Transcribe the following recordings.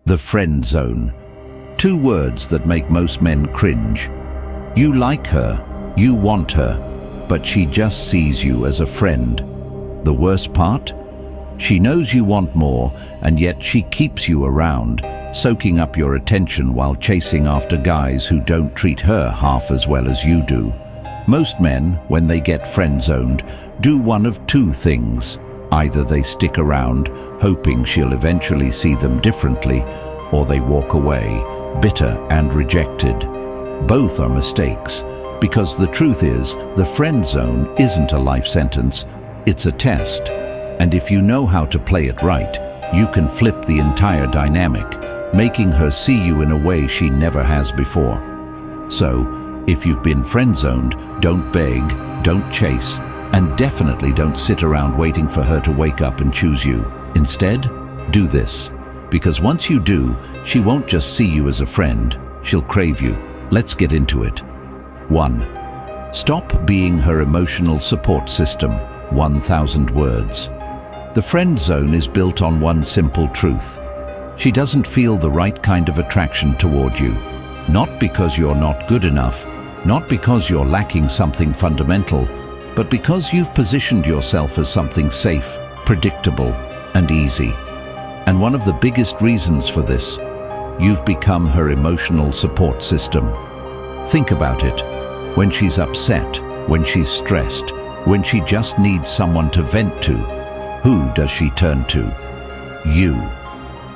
The friend zone. Two words that make most men cringe. You like her, you want her, but she just sees you as a friend. The worst part? She knows you want more, and yet she keeps you around, soaking up your attention while chasing after guys who don't treat her half as well as you do. Most men, when they get friend-zoned, do one of two things. Either they stick around, hoping she'll eventually see them differently, or they walk away, bitter and rejected. Both are mistakes, because the truth is, the friend zone isn't a life sentence, it's a test. And if you know how to play it right, you can flip the entire dynamic, making her see you in a way she never has before. So, if you've been friend-zoned, don't beg, don't chase, and definitely don't sit around waiting for her to wake up and choose you. Instead, do this. Because once you do, she won't just see you as a friend, she'll crave you. Let's get into it. 1. Stop being her emotional support system. 1,000 words. The friend zone is built on one simple truth. She doesn't feel the right kind of attraction toward you. Not because you're not good enough, not because you're lacking something fundamental, but because you've positioned yourself as something safe, predictable, and easy. And one of the biggest reasons for this, you've become her emotional support system. Think about it. When she's upset, when she's stressed, when she just needs someone to vent to, who does she turn to? You.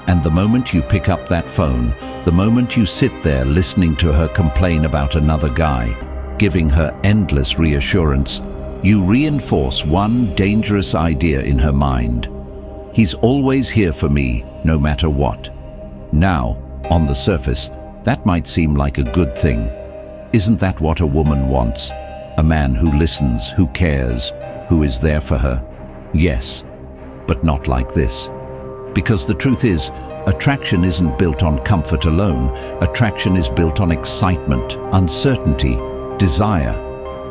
And the moment you pick up that phone, the moment you sit there listening to her complain about another guy, giving her endless reassurance, you reinforce one dangerous idea in her mind. He's always here for me, no matter what. Now, on the surface, that might seem like a good thing. Isn't that what a woman wants? A man who listens, who cares, who is there for her? Yes, but not like this. Because the truth is, attraction isn't built on comfort alone. Attraction is built on excitement, uncertainty, desire.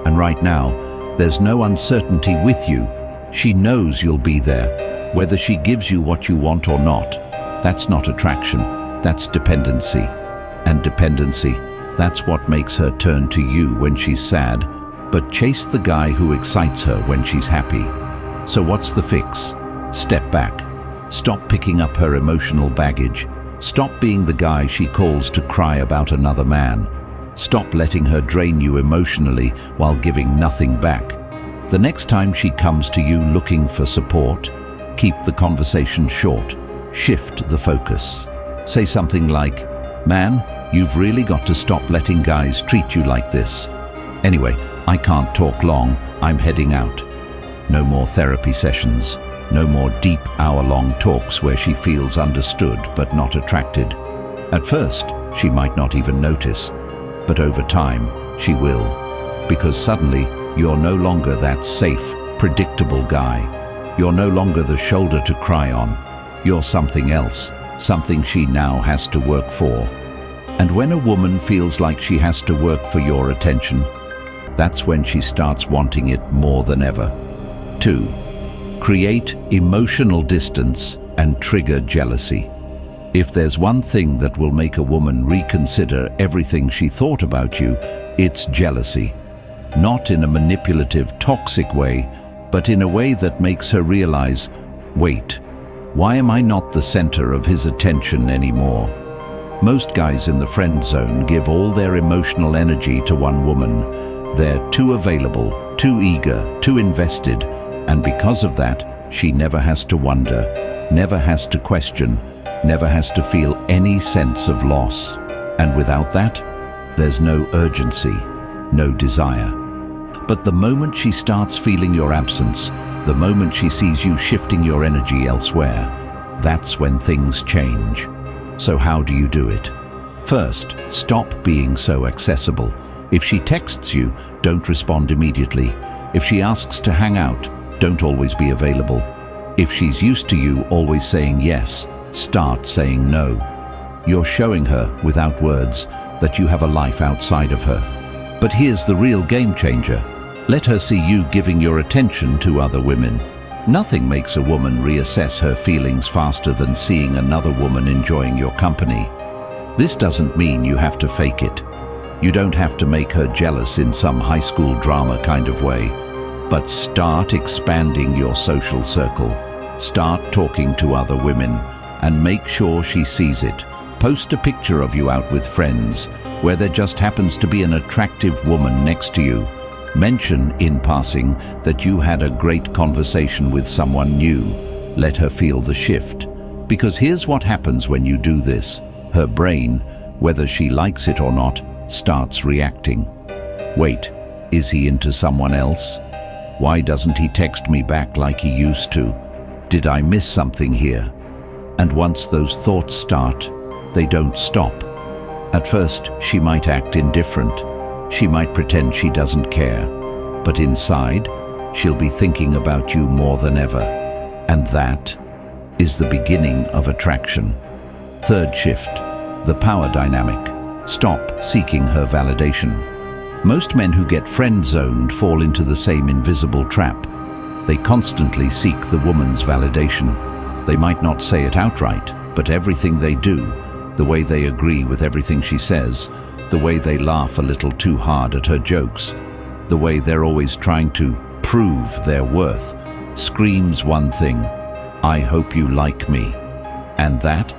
And right now, there's no uncertainty with you. She knows you'll be there, whether she gives you what you want or not. That's not attraction, that's dependency. And dependency, that's what makes her turn to you when she's sad, but chase the guy who excites her when she's happy. So what's the fix? Step back. Stop picking up her emotional baggage. Stop being the guy she calls to cry about another man. Stop letting her drain you emotionally while giving nothing back. The next time she comes to you looking for support, keep the conversation short. Shift the focus. Say something like, "Man, you've really got to stop letting guys treat you like this. Anyway, I can't talk long, I'm heading out." No more therapy sessions. No more deep hour-long talks where she feels understood but not attracted. At first, she might not even notice, but over time, she will. Because suddenly, you're no longer that safe, predictable guy. You're no longer the shoulder to cry on. You're something else, something she now has to work for. And when a woman feels like she has to work for your attention, that's when she starts wanting it more than ever. 2. Create emotional distance and trigger jealousy. If there's one thing that will make a woman reconsider everything she thought about you, it's jealousy. Not in a manipulative, toxic way, but in a way that makes her realize, wait, why am I not the center of his attention anymore? Most guys in the friend zone give all their emotional energy to one woman. They're too available, too eager, too invested, and because of that, she never has to wonder, never has to question, never has to feel any sense of loss. And without that, there's no urgency, no desire. But the moment she starts feeling your absence, the moment she sees you shifting your energy elsewhere, that's when things change. So how do you do it? First, stop being so accessible. If she texts you, don't respond immediately. If she asks to hang out, don't always be available. If she's used to you always saying yes, start saying no. You're showing her, without words, that you have a life outside of her. But here's the real game changer. Let her see you giving your attention to other women. Nothing makes a woman reassess her feelings faster than seeing another woman enjoying your company. This doesn't mean you have to fake it. You don't have to make her jealous in some high school drama kind of way. But start expanding your social circle. Start talking to other women and make sure she sees it. Post a picture of you out with friends where there just happens to be an attractive woman next to you. Mention in passing that you had a great conversation with someone new. Let her feel the shift. Because here's what happens when you do this. Her brain, whether she likes it or not, starts reacting. Wait, is he into someone else? Why doesn't he text me back like he used to? Did I miss something here? And once those thoughts start, they don't stop. At first, she might act indifferent. She might pretend she doesn't care. But inside, she'll be thinking about you more than ever. And that is the beginning of attraction. Third shift, the power dynamic. Stop seeking her validation. Most men who get friend-zoned fall into the same invisible trap. They constantly seek the woman's validation. They might not say it outright, but everything they do, the way they agree with everything she says, the way they laugh a little too hard at her jokes, the way they're always trying to prove their worth, screams one thing: I hope you like me. And that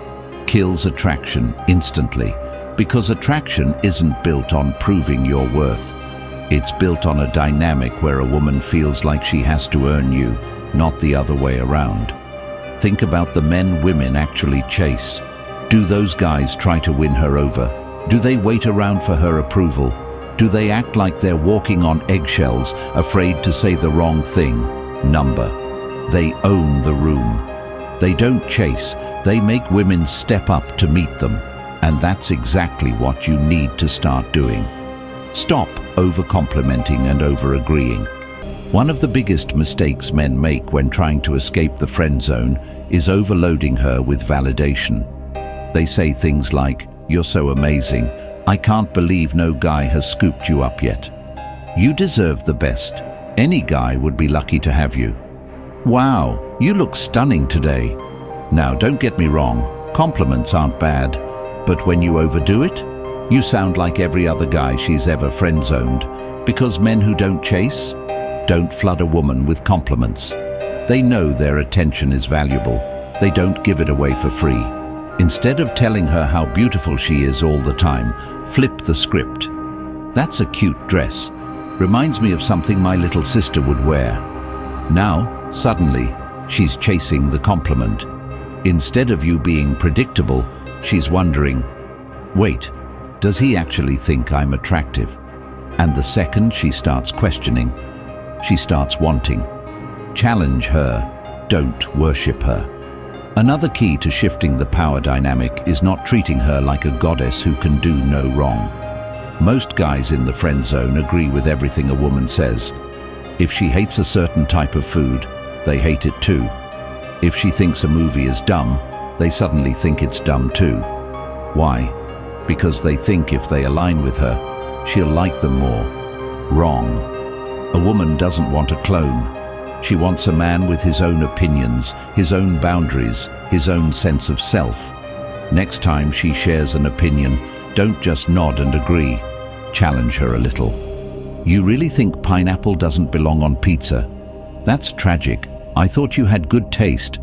kills attraction instantly, because attraction isn't built on proving your worth. It's built on a dynamic where a woman feels like she has to earn you, not the other way around. Think about the men women actually chase. Do those guys try to win her over? Do they wait around for her approval? Do they act like they're walking on eggshells, afraid to say the wrong thing? Number. They own the room. They don't chase, they make women step up to meet them. And that's exactly what you need to start doing. Stop over-complimenting and over-agreeing. One of the biggest mistakes men make when trying to escape the friend zone is overloading her with validation. They say things like, "You're so amazing. I can't believe no guy has scooped you up yet. You deserve the best. Any guy would be lucky to have you. Wow, you look stunning today." Now, don't get me wrong, compliments aren't bad, but when you overdo it, you sound like every other guy she's ever friend-zoned, because men who don't chase don't flood a woman with compliments. They know their attention is valuable. They don't give it away for free. Instead of telling her how beautiful she is all the time, flip the script. "That's a cute dress. Reminds me of something my little sister would wear." Now, suddenly, she's chasing the compliment. Instead of you being predictable, she's wondering, wait, does he actually think I'm attractive? And the second she starts questioning, she starts wanting. Challenge her, don't worship her. Another key to shifting the power dynamic is not treating her like a goddess who can do no wrong. Most guys in the friend zone agree with everything a woman says. If she hates a certain type of food, they hate it too. If she thinks a movie is dumb, they suddenly think it's dumb too. Why? Because they think if they align with her, she'll like them more. Wrong. A woman doesn't want a clone. She wants a man with his own opinions, his own boundaries, his own sense of self. Next time she shares an opinion, don't just nod and agree. Challenge her a little. "You really think pineapple doesn't belong on pizza? That's tragic. I thought you had good taste."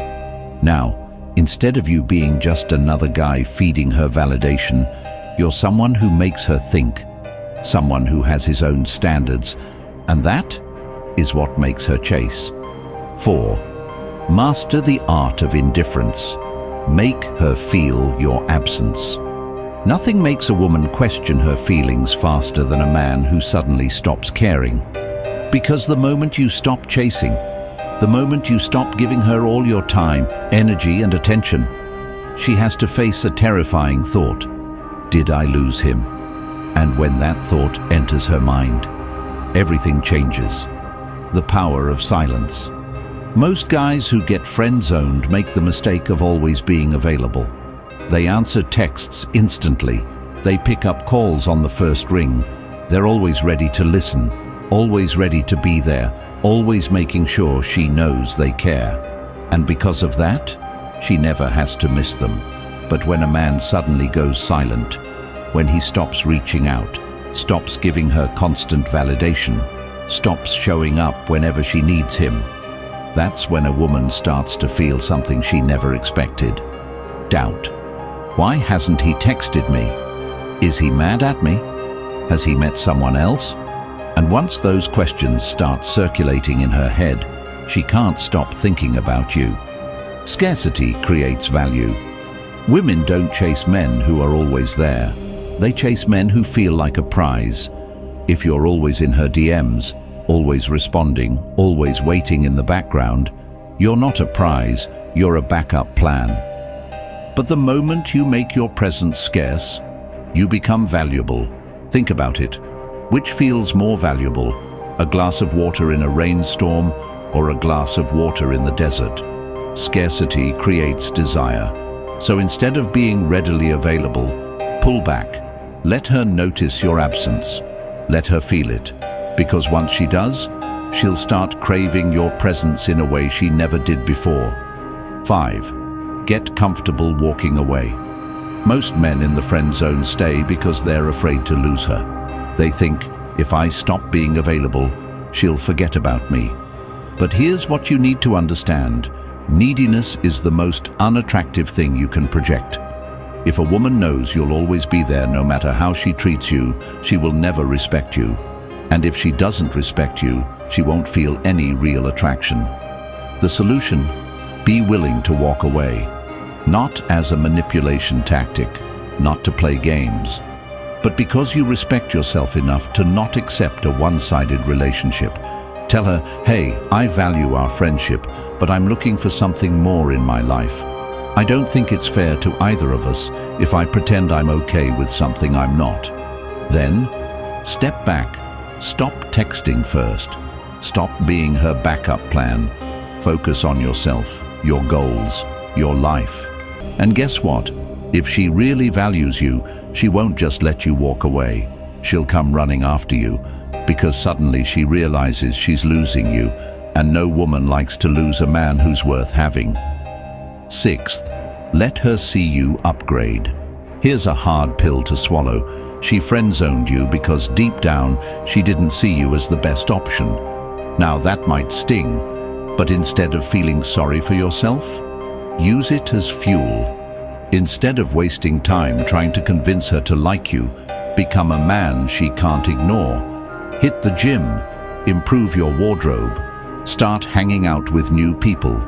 Now, instead of you being just another guy feeding her validation, you're someone who makes her think, someone who has his own standards, and that is what makes her chase. 4. Master the art of indifference. Make her feel your absence. Nothing makes a woman question her feelings faster than a man who suddenly stops caring. Because the moment you stop chasing, the moment you stop giving her all your time, energy, and attention, she has to face a terrifying thought. Did I lose him? And when that thought enters her mind, everything changes. The power of silence. Most guys who get friend-zoned make the mistake of always being available. They answer texts instantly. They pick up calls on the first ring. They're always ready to listen, always ready to be there, always making sure she knows they care. And because of that, she never has to miss them. But when a man suddenly goes silent, when he stops reaching out, stops giving her constant validation, stops showing up whenever she needs him, that's when a woman starts to feel something she never expected. Doubt. Why hasn't he texted me? Is he mad at me? Has he met someone else? And once those questions start circulating in her head, she can't stop thinking about you. Scarcity creates value. Women don't chase men who are always there. They chase men who feel like a prize. If you're always in her DMs, always responding, always waiting in the background, you're not a prize, you're a backup plan. But the moment you make your presence scarce, you become valuable. Think about it. Which feels more valuable, a glass of water in a rainstorm or a glass of water in the desert? Scarcity creates desire. So instead of being readily available, pull back. Let her notice your absence. Let her feel it. Because once she does, she'll start craving your presence in a way she never did before. 5. Get comfortable walking away. Most men in the friend zone stay because they're afraid to lose her. They think, if I stop being available, she'll forget about me. But here's what you need to understand. Neediness is the most unattractive thing you can project. If a woman knows you'll always be there no matter how she treats you, she will never respect you. And if she doesn't respect you, she won't feel any real attraction. The solution? Be willing to walk away. Not as a manipulation tactic, not to play games, but because you respect yourself enough to not accept a one-sided relationship. Tell her, hey, I value our friendship, but I'm looking for something more in my life. I don't think it's fair to either of us if I pretend I'm okay with something I'm not. Then, step back. Stop texting first. Stop being her backup plan. Focus on yourself, your goals, your life. And guess what? If she really values you, she won't just let you walk away. She'll come running after you, because suddenly she realizes she's losing you, and no woman likes to lose a man who's worth having. 6th, let her see you upgrade. Here's a hard pill to swallow. She friend-zoned you because deep down she didn't see you as the best option. Now that might sting, but instead of feeling sorry for yourself, use it as fuel. Instead of wasting time trying to convince her to like you, become a man she can't ignore. Hit the gym, improve your wardrobe, start hanging out with new people,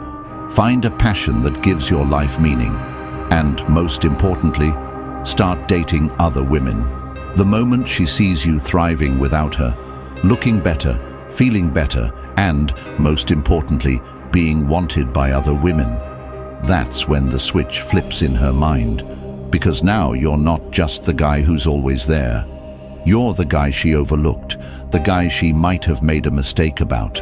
find a passion that gives your life meaning, and most importantly, start dating other women. The moment she sees you thriving without her, looking better, feeling better, and, most importantly, being wanted by other women, that's when the switch flips in her mind, because now you're not just the guy who's always there. You're the guy she overlooked, the guy she might have made a mistake about.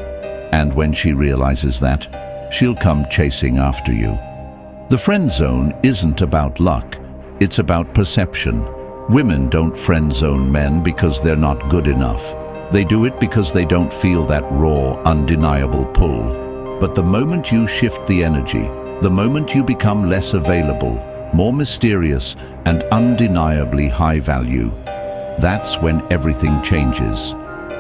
And when she realizes that, she'll come chasing after you. The friend zone isn't about luck, it's about perception. Women don't friend zone men because they're not good enough. They do it because they don't feel that raw, undeniable pull. But the moment you shift the energy, the moment you become less available, more mysterious, and undeniably high value, that's when everything changes.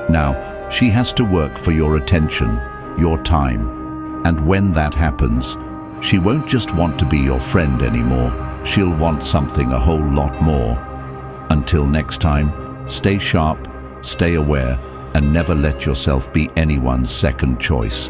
Now, she has to work for your attention, your time. And when that happens, she won't just want to be your friend anymore. She'll want something a whole lot more. Until next time, stay sharp, stay aware, and never let yourself be anyone's second choice.